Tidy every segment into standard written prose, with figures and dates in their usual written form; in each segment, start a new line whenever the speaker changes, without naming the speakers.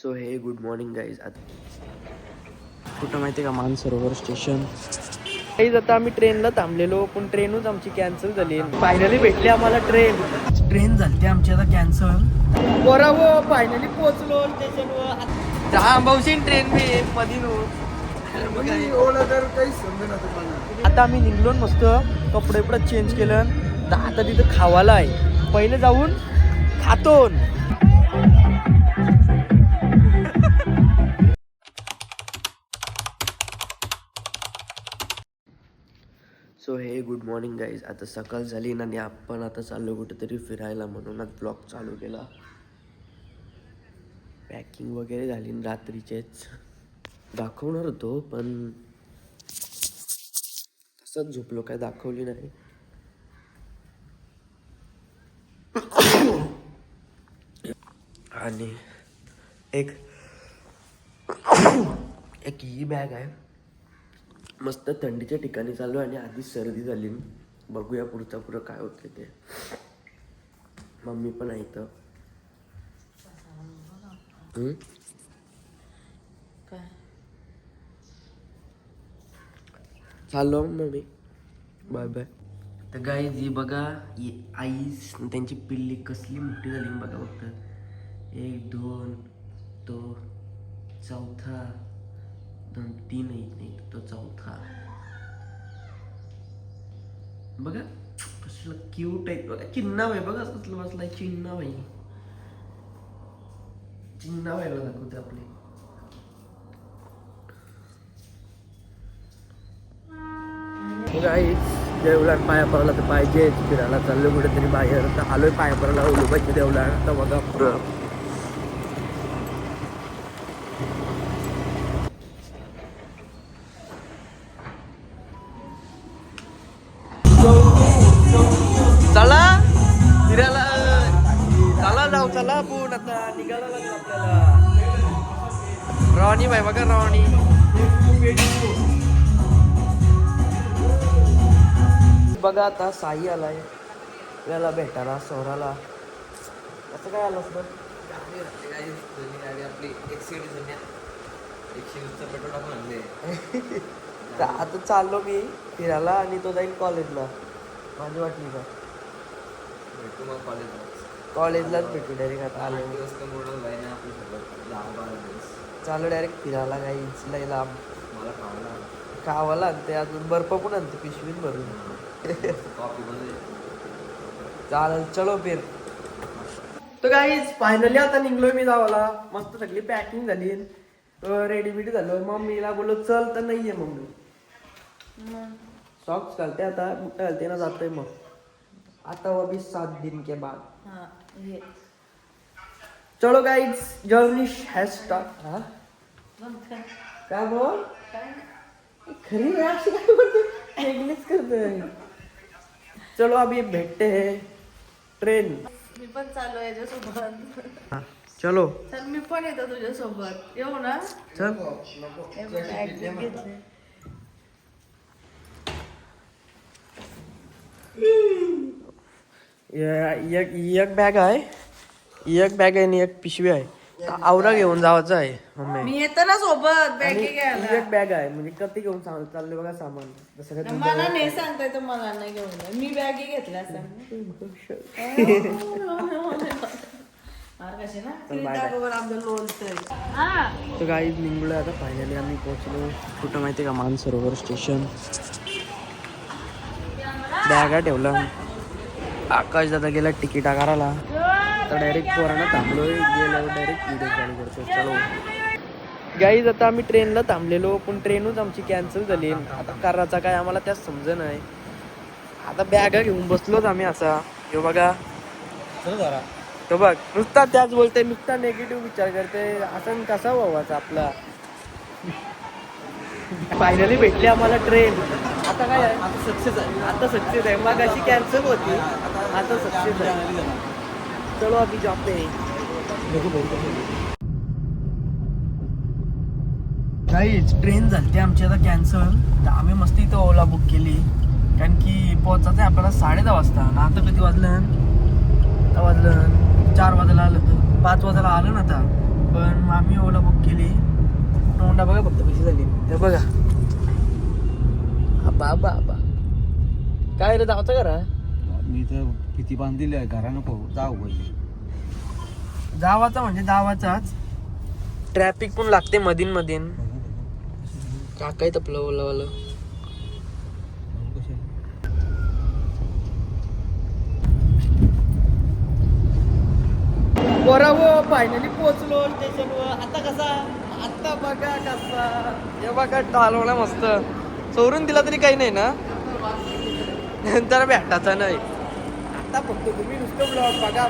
So हे good morning guys. आता कुठं माहिती आहे का, मानसरोवर स्टेशन. गाईज आता आम्ही ट्रेनला थांबलेलो, पण ट्रेनच आमची कॅन्सल झाली. फायनली भेटली आम्हाला ट्रेन झाली आमची आता कॅन्सल. बरोबर फायनली पोहोचलो स्टेशनवर. भाऊशीन ट्रेन मी मधी आता आम्ही निघलो मस्त, कपडे पण चेंज केलं. आता तिथं खावाला आहे, पहिले जाऊन खातो. सो हे गुड मॉर्निंग गाईज. आता सकाळ झाली ना, आणि आपण आता चाललो कुठेतरी फिरायला, म्हणून आज ब्लॉग चालू केला. पॅकिंग वगैरे झाली रात्रीचेच, दाखवणार होतो पण तसंच झोपलो, काय दाखवली नाही. आणि एक ही बॅग आहे. मस्त थंडीच्या ठिकाणी चालू आणि आधीच सर्दी झाली. बघूया पुढं काय होते ते. मम्मी पण आहे इथं. चाललो मम्मी, बाय बाय. तर गाई जी बघा, आई त्यांची पिल्ली कसली मोठी झाली बघा. फक्त 1 2 तो चौथा, 2 3 नाही तो चौथा. बघा कसलं क्यूट आहे बघा. चिन्ना भाई बघा कसलं बसलाय. चिन्ना भाई दाखवते आपले. देवळात पाया पडायला तर पाहिजे. फिरायला चाललो कुठेतरी बाहेर, तर आलोय पाया पडायला उलुबाईच्या देवळात. तर बघा पुरं चला फिरायला, जाऊ चला आपण. आता निघायला लागलो आपल्याला. रॉनी भाई बघा, रॉनी बघा. आता साई आलाय याला भेटायला सोराला. असं काय आलं असतं.
गाडी आपली 120चं पेट्रोल टाकून आणले.
आता चाललो मी फिरायला आणि तो जाईल कॉलेजला. माझी वाटली का
भेटू मग
कॉलेजलाच भेटू डायरेक्ट. आता आलो
दिवस मोडून जाईल ना आपली सगळं 10-12 दिवस.
चालू डायरेक्ट फिरायला. काही लई लांब
मला
खावाला आणते, अजून बर्फ पण आणते पिशवीत भरून.
कॉफी बनवली.
चालेल चलो फिर. तो गाईज फायनली आता निघलोय मी जावाला. मस्त सगळी पॅकिंग झाली, रेडीमेड झालो. मम्मीला बोललो चल, तर नाहीये मम्मी. सॉक्स घालते आता, बुट घालते ना, जातोय मग. आता वो भी 7 दिन के बाद. चलो गाईज, जर्नी हैज स्टार्ट. हा काय बोल खरी अशी काय बोलते, इंग्लिश करते. चलो अभी भेटते हैं ट्रेन.
मी पण चालू आहे याच्यासोबत.
चलो
चल मी पण येतो तुझ्यासोबत. येऊ ना.
चल. एक बॅग आहे, आणि एक पिशवी आहे. आवरा घेऊन जायचं आहे मम्मी.
मी येतो ना सोबत बॅगी घ्यायला.
एक बॅग आहे, म्हणजे कधी घेऊन चालले बघा सामान. जसं काय
मला नाही सांगताय तर मला नाही घेऊन जा. मी बॅगी घेतल्या
तर काही निघलो आता. फायनली आम्ही पोहोचलो. कुठं माहिती आहे का, मानसरोवर स्टेशन. बॅगा ठेवला. आकाश दादा गेला तिकीटा करायला. तर डायरेक्ट पोरांना थांबलोय. गेल्यावर डायरेक्ट व्हिडिओ चालू करतो. चलो गाईज आता आम्ही ट्रेनला थांबलेलो, पण ट्रेनच आमची कॅन्सल झाली. आता करायचा काय आम्हाला त्यात समज नाही. आता बॅगा घेऊन बसलोच आम्ही. असा हे बघा, तो बघ नुसता त्याच बोलते, नुसता नेगेटिव्ह विचार करते. असं कसा व्हावाचा आपला. फायनली भेटली आम्हाला ट्रेन. आता काय आहे, आता सक्सेस आहे. मग अशी कॅन्सल होती, आता सक्सेस आहे. चलो अभी जाते हैं. काहीच ट्रेन झाली आमची आता कॅन्सल. तर आम्ही मस्त इथं ओला बुक केली, कारण की पोहोचायचं आहे आपल्याला 10:30 वाजता. आता किती वाजलं, आता वाजलं 4 वाजायला आलं, 5 वाजायला आलं ना आता. पण आम्ही बघा फक्त कशी झाली ते बघा. बाबा काय रे जावचं करा.
मी तर किती बांधलेली आहे घरा नको जाऊ पाहिजे.
जावाचा म्हणजे जावाचाच. ट्रॅफिक पण लागते मधीन मधीन. काकाय तपलं ओलावालं. बरोबर फायनली पोहोचलो स्टेशनवर. आता कसा आता बघा कसा हे बघा टालवला मस्त. चोरून दिला तरी काही नाही ना. नंतर भेटायचा नाही. आता फक्त तुम्ही नुसतं ब्लॉग बघा.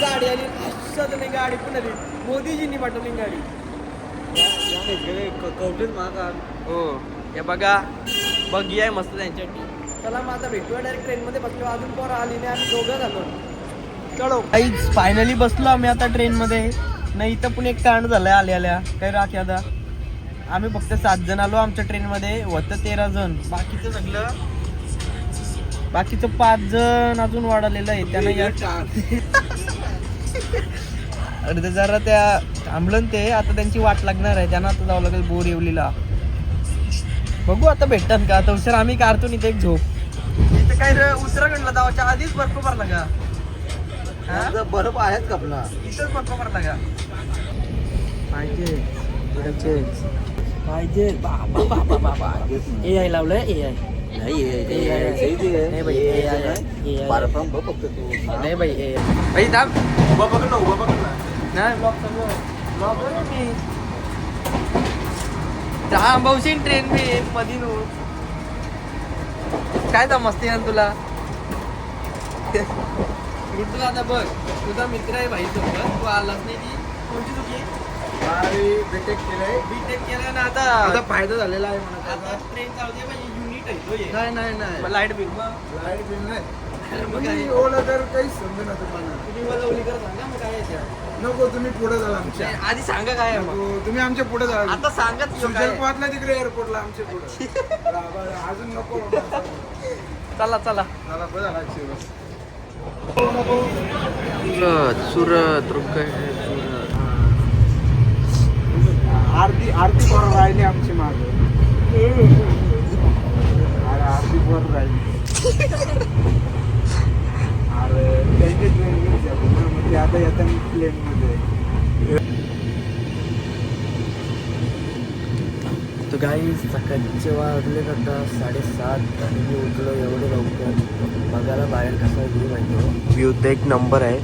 गाडी आली असं नाही. गाडी पण आली. मोदीजींनी पाठवली गाडी.
कवठीत महाकाल.
हो हे बघा बघी आहे मस्त त्यांच्यासाठी. चला मग आता भेटूया डायरेक्ट ट्रेन मध्ये बसलो. अजून पोरं आली नाही. आम्ही दोघं झालो. चलो काहीच फायनली बसलो आम्ही आता ट्रेन मध्ये. नाही इथं पण एक कांड झालंय आल्या काही राखी. आता आम्ही फक्त 7 जण आलो आमच्या ट्रेन मध्ये. होतं 13 जण. बाकीचं सगळं बाकीचं 5 जण अजून वाढलेलं आहे. त्यांना या अरे ते जरा त्या थांबलं ते. आता त्यांची वाट लागणार आहे. त्यांना आता जावं लागेल बोरिवलीला. बघू आता भेटतात का. तर उशीर आम्ही काढतो इथे एक झोप. इथे काय रे उत्तराखंडला जावाच्या आधीच बर्फ भरला का.
बर्फ आहेच का आपला.
इथंच बर्फ भरला का. पाहिजे AI लावलंय. AI नाही भाई नाही भाई भाई थांब.
उभा पकड ना उभा पकड ना.
नाही ब्लॉक चालू आहे. ब्लॉक मी थांबवशील ट्रेन मी मधी नू. काय तर मस्ती आहे तुला. तुला आता बघ तुझा मित्र आहे भाई सोबत. तू आलाच नाही. ती कोणती चुकी.
बीटेक केलंय.
बीटेक केलं ना आता
फायदा झालेला आहे म्हणा.
आता ट्रेन चालू दे पाहिजे. युनिट आहे तो ये.
नाही
लाईट बिल
लाईट बिल नाही.
मग काय
ओला तर काहीच समजा ना तुम्हाला.
तुम्ही मला ओली कर सांगा मग काय याच्या.
नको तुम्ही पुढे झाला आमच्या.
आधी सांगा काय आहे मग.
तुम्ही आमच्या पुढे झाला.
आता सांगत
सुजलपातला तिकडे एअरपोर्टला आमच्या पुढे. अजून नको.
चला
झाला झाला
सुरत रुक
आरती बरोबर राहिली आमची मागे. अरे आरती बरोबर राहिली. अरे त्यांच्या ट्रेन आता येतात प्लेन मध्ये.
तो काही सकाळचे वाजले आता 7:30 आणि मी उठलो एवढं लवकर. बघायला बाहेर कसा व्ह्यू माहिती. व्ह्यू तर एक नंबर आहे.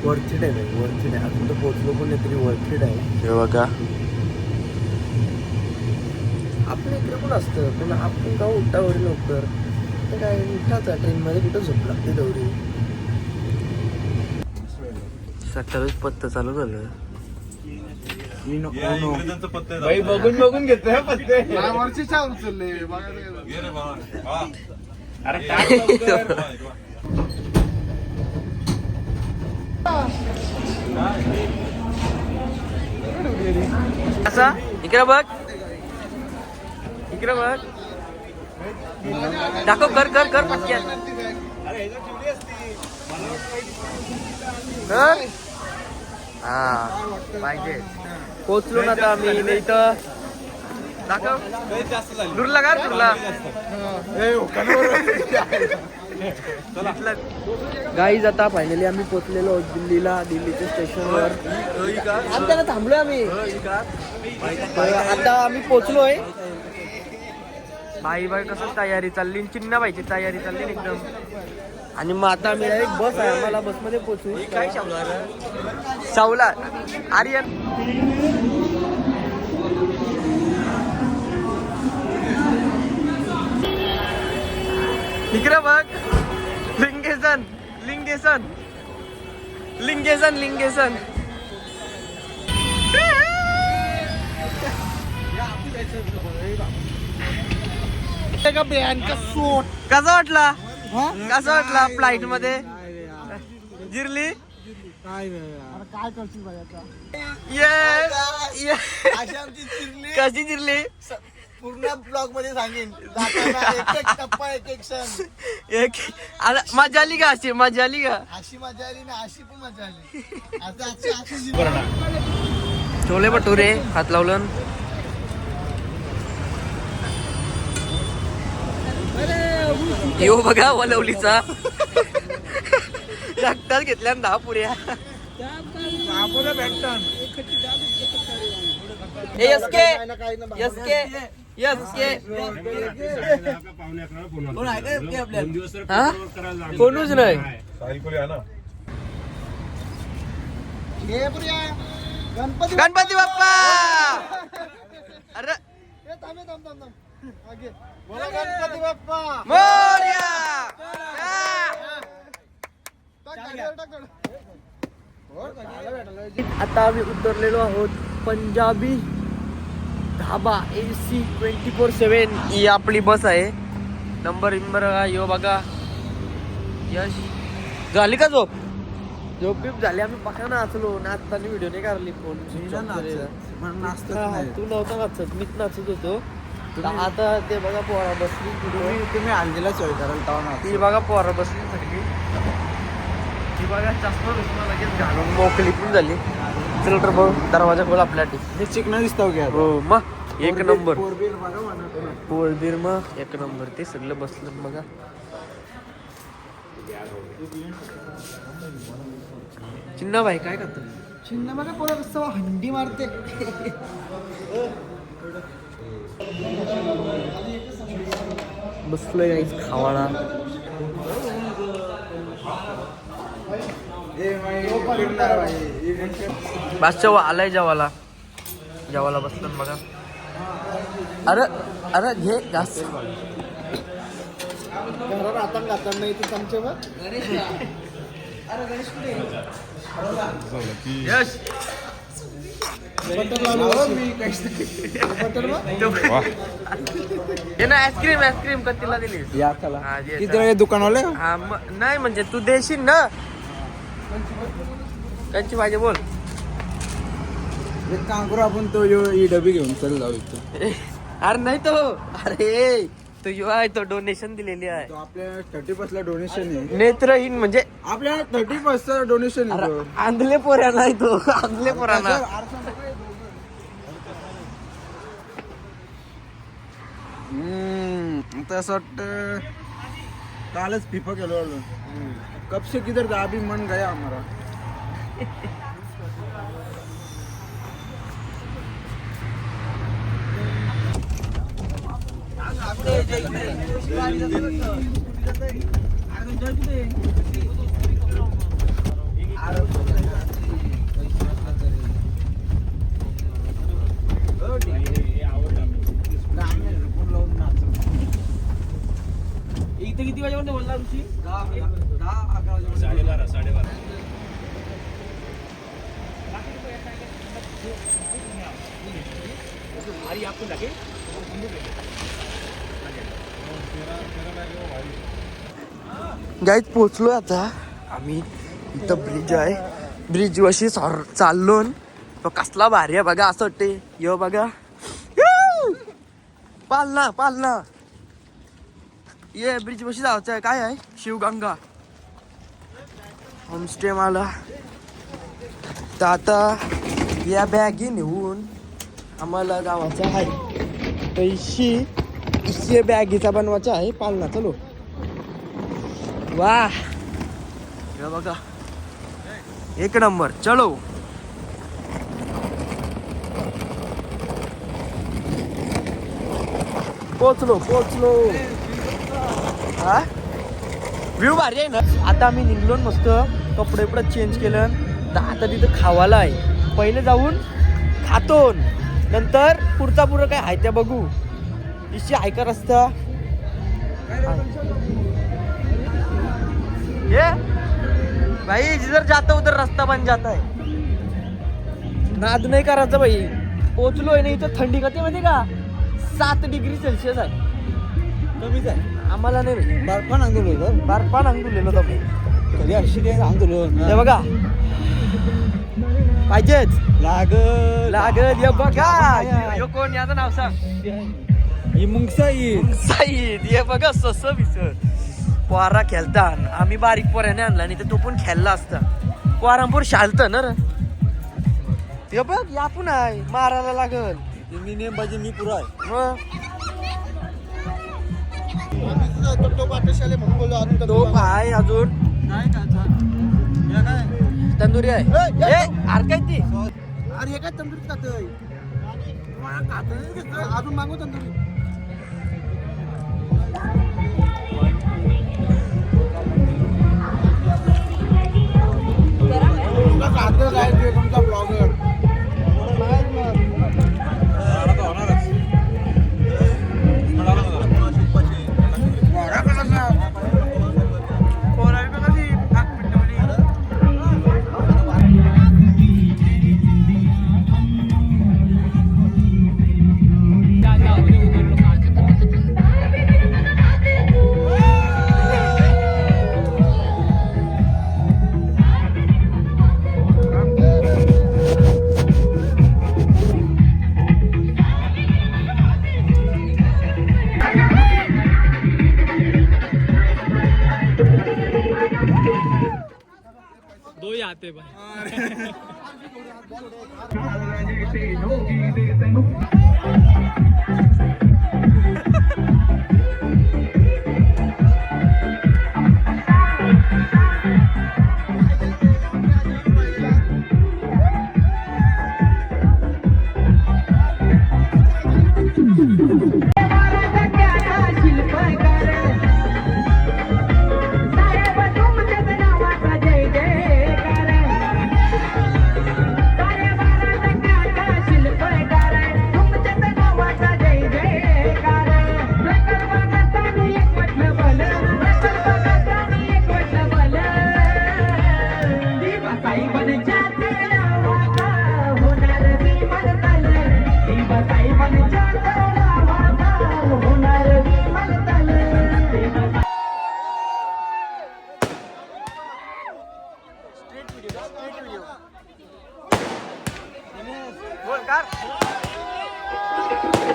वर्थीड आहे भाई वर्थीड आहे. अजून तर पोचलो पण नाही तरी वर्थीड आहे. हे बघा आपण इकडे पण असतं पण आपण का उठा एवढी लवकर. तर काय उठाचा ट्रेनमध्ये कुठं झोप लागते तेवढी. सकाळच पत्ता चालू झालं.
भाई बघून घेतोय पत्ते. वर्षीच्या उचलले.
कसा इकडे बघ. इकडे बघ. दाखव कर कर कर पटक्यात. हा पाहिजे. पोचलो ना आता आम्ही. नाही तर दाखव दुरला का दुरला. गाईज आता फायनली आम्ही पोचलेलो आहोत दिल्लीला. दिल्लीच्या स्टेशनवर आता थांबलोय आम्ही. आता आम्ही पोचलोय. बाई कसं तयारी चालली. चिन्ह पाहिजे तयारी चालली एकदम. आणि मग आता आम्ही डायरेक्ट बस आहे. आम्हाला बसमध्ये पोचू. काय सावला आर्यन. इकडे बघ. लिंगेसन लिंगेसन लिंगेसन लिंगेसन. कसा वाटला. कसं वाटला फ्लाईट मध्ये. जिरली
काय करशील
कशी जिरली.
पूर्ण ब्लॉग मध्ये सांगेन जाताना एक एक टप्पा एक एक क्षण.
आता मजा आली का अशी मजा आली का
अशी मजा आली ना अशी पण मजा आली. आता अशी जीवन.
छोले भटुरे हात लावलं यो बघा वलवलीचा रक्तात घेतल्या 10 पुऱ्या
आपल्याला भेटतात.
कोणूच नाही गणपती बाप्पा. अरे
बोला गणपती बाप्पा.
मोरया. आता आम्ही उतरलेलो आहोत पंजाबी धाबा AC 24/7 ही आपली बस आहे. नंबर यो बघा. यश झाली का झोप बिप झाली. आम्ही पका नाचलो नाचताना व्हिडिओ नाही काढली फोन. तू नव्हता नाचत मीच नाचत होतो. आता ते बघा पोरा बसली
तुम्ही हल्दीला सोय कराल तेव्हा.
ती बघा पोरा बसली सगळी. ती बघा चष्मा बिस्मा लगेच घालून मोकळी पण झाली. चल तर बघ दरवाजा खोल आपल्यासाठी.
चिकना दिसतो घ्या.
हो मग एक नंबर
पोरबीर बघा म्हणा.
पोळबीर मग एक नंबर. ते सगळं बसलं बघा. चिन्ना भाई काय करतो
चिन्ह बघा पोरा कसं हंडी मारते.
बसलोय गाईस खावाला. बादशाह आलाय जेवाला बसलं बघा. अरे अरे घे घास.
घरात आता नाही तू चमच्यावर.
यश
बटर लावलं मी बटर
हे ना आईस्क्रीम कतीला दिली.
या चला किती दुकानवाले.
हा नाही म्हणजे तू देशील ना कंची पाहिजे बोल.
एक काम करू आपण तो ही डबी घेऊन चल जाऊ इथं.
अरे नाही तो अरे तो यो आहे तो डोनेशन दिलेली आहे.
तो आपल्या 30% डोनेशन आहे.
नेत्रहीन म्हणजे
आपल्या 30% डोनेशन आहे तो.
आंधले पोऱ्या नाही तो आंधले पोरांना.
असं वाटतं कालच फिफा केलो. कब से किधर था अभी मन गया हमारा.
इथे किती वाजेपर्यंत बोलला ऋषी.
12:30.
गाईत पोचलो आता आम्ही. इथं ब्रिज आहे. ब्रिज वशी चाललो. तो कसला भारी आहे बघा. असं वाटते यो बघा पालना ये ब्रिज वशी जायचं आहे. काय आहे शिवगंगा होमस्टे मला. तर आता या बॅगी नेऊन आम्हाला गावाचा आहे पैसे बॅगीचा बनवायचा आहे पालना. चलो वाह हे बघा एक नंबर. चलो पोचलो. हा व्ह्यू भारी आहे ना. आता आम्ही निघलो मस्त कपडे चेंज केलं. तर आता तिथं खावाला आहे. पहिले जाऊन खातो नंतर पुढचा काय आहे त्या बघू. इशी आहे का रस्ता. ये भाई जिधर जाता उधर रास्ता बन जाता है. नाद नाही करायचं भाई. पोचलोय ना इथं थंडी कधी माहिती का 7 डिग्री सेल्सिअस आहे.
कमीच आहे.
आम्हाला नाही
बर्फान अंगुलो
बर्फान अंगुलेलो तुम्ही
कधी अशी काही अंगुलो
हे बघा पाहिजेच
लागल
हे बघा. यो कोण याचं नाव सांग.
ही मुंगसा ईद.
साईद हे बघा सस विसर पोरा खेळतान आम्ही बारीक पोऱ्याने आणला नाही तर तो पण खेळला असता पोरांपोर शालत ना रे हे बघ यापून आहे मारायला लागल
मी नेम बाजी मी पुरा आहे.
मग तो आहे अजून
काय काय
तंदुरी आहे ए, अरे काय ती
अरे हे काय तंदुरी खातोय अजून मागू तंदुरी. तुमचा ब्लॉगर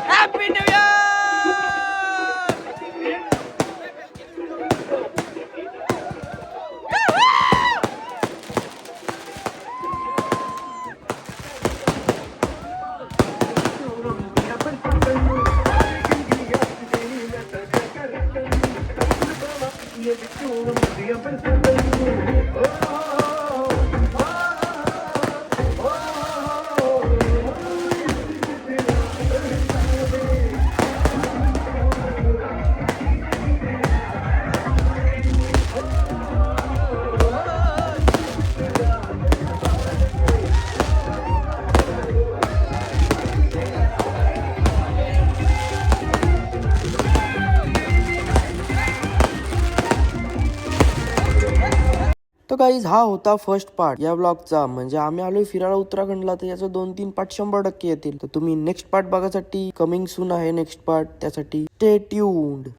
हॅपी न्यू इयर तो गाईज हा होता फर्स्ट पार्ट या ब्लॉगचा. म्हणजे आम्ही आलोय फिरायला उत्तराखंडला तर याचं 2-3 पार्ट 100% येतील. तर तुम्ही नेक्स्ट पार्ट बघासाठी कमिंग सून आहे नेक्स्ट पार्ट त्यासाठी स्टे ट्यून्ड.